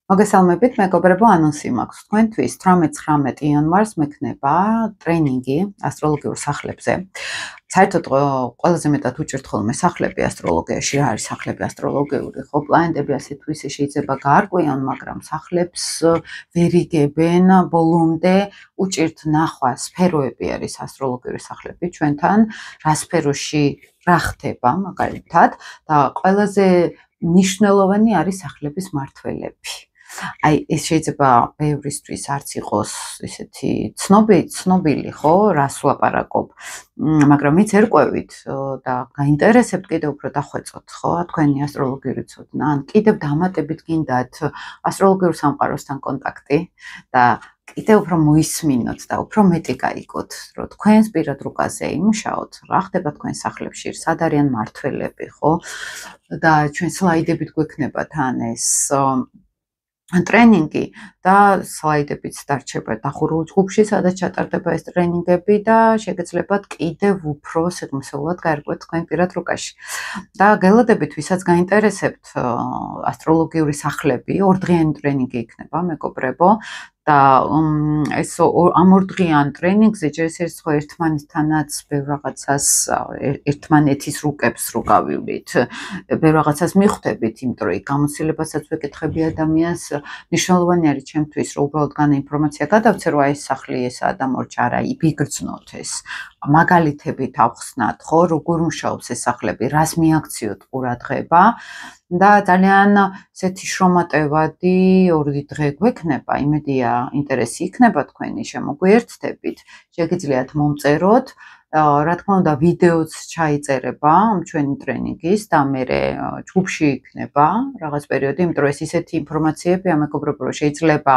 მოგესალმებით, მეგობრებო, ანონსი მაქვს თქვენთვის 18-19 იანვარს მექნება ტრენინგი ასტროლოგიურ სახლებზე. საერთოდ ყველაზე მეტად უჭერთ ხოლმე სახლები ასტროლოგიაში, რა არის სახლები ასტროლოგიური, ხო, პლანეტები ასე თუ ისე შეიძლება გაარკვიონ, მაგრამ სახლებს ვერ იგებენ ბოლომდე, უჭირთ ნახვა, სფეროები არის ასტროლოგიური სახლები ჩვენთან, რა სფეროში რა ხდება მაგალითად და ყველაზე მნიშვნელოვანი არის სახლების მმართველები. Ai, ეს შეიძლება ბევრისთვის არც იყოს ესეთი ცნობილი, ხო, რას ვლაპარაკობ, მაგრამ იც ერკვევით და გაინტერესებთ კიდევ უფრო დახვეწოთ, ხო, თქვენი ასტროლოგიური ცოდნა, ან კიდევ დამატებით გინდათ ასტროლოგიურ სამყაროსთან კონტაქტი და კიდევ უფრო მოისმინოთ და უფრო მეტი გაიგოთ, რომ თქვენს პირად რუკაზე იმუშაოთ, რა ხდება თქვენ სახლებში, სად არიან მმართველები, ხო? და ჩვენ სლაიდებით გვექნება თან ეს ტრენინგი და სლაიდებიც დარჩება დახურულ ჯგუფში, სადაც ჩატარდება ეს ტრენინგები და შეგეძლებათ კიდევ უფრო სიღრმისეულად გაერკვეთ თქვენ პირად რუკაში. და გელოდებით, ვისაც გაინტერესებთ ასტროლოგიური სახლები, ორდღიანი ტრენინგი იქნება, მეგობრებო. და ეს ამ ორდღიან ტრენინგზე ჯერ ეს ხო ერთმანეთთანაც ბევრ რაღაცას ერთმანეთის რუკებს რო გავივლით, ბევრ რაღაცას მიხვდებით, იმიტომ რომ გამოცდილებასაც ვეკითხები ადამიანს, მნიშვნელოვანი არის ჩემთვის, რომ უბრალოდ განა ინფორმაცია გადავცე, რომ აი ეს სახლი ესაა და მორჩა, არა, იბიგრძნოთ ეს. მაგალითებით ავხსნათ, ხო, როგორ მუშაობს ეს სახლები, რას მიაქციოთ ყურადღება და ძალიან ესეთი შრომატევადი ორი დღე გვექნება, იმედია ინტერესი იქნება თქვენი, შემოგვიერთდებით, შეგიძლიათ მომწეროთ, რა თქმა უნდა, ვიდეოც ჩაიწერება ჩვენი ტრენინგის და მე ჯგუფში იქნება რაღაც პერიოდი, იმიტომ რომ ეს ისეთი ინფორმაციებია, მეგობრებო, რომ შეიძლება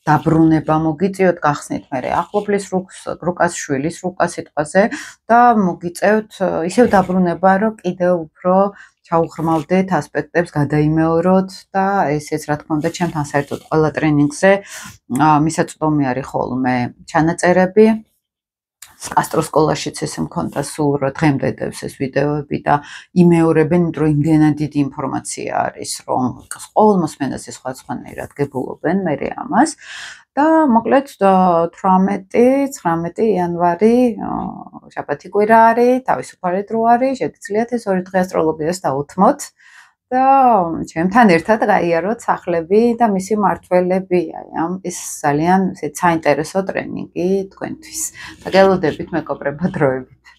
დაბრუნება მოგიწიოთ, გახსნით მე ახლობლის რუკას, შვილის რუკას სიტყვაზე და მოგიწევთ ისევ დაბრუნება, რომ კიდევ უფრო ჩაუღრმავდეთ ასპექტებს, გადაიმეოროთ და ესეც რა თქმა უნდა ჩემთან საერთოდ ყველა ტრენინგზე მისაწვდომი არის ხოლმე ჩანაწერები. ასტროსკოლაშიც ესე მქონდა სულ დღემდე დევს ეს ვიდეოები და იმეორებენ, იმიტომ რომ იმდენად დიდი ინფორმაცია არის, რომ ყოველ მოსმენაზე სხვადასხვანაირად გებულობენ მე ამას. და მოკლედ 18-19 იანვარი შაბათი კვირა არის, თავისუფალი დრო არის, შეგიძლიათ ეს ორი დღე ასტროლოგიას დაუთმოთ და ჩემთან ერთად გაიაროთ სახლები და მისი მმართველები. ეს ძალიან საინტერესო ტრენინგი თქვენთვის. და გელოდებით, მეგობრებო, დროებით.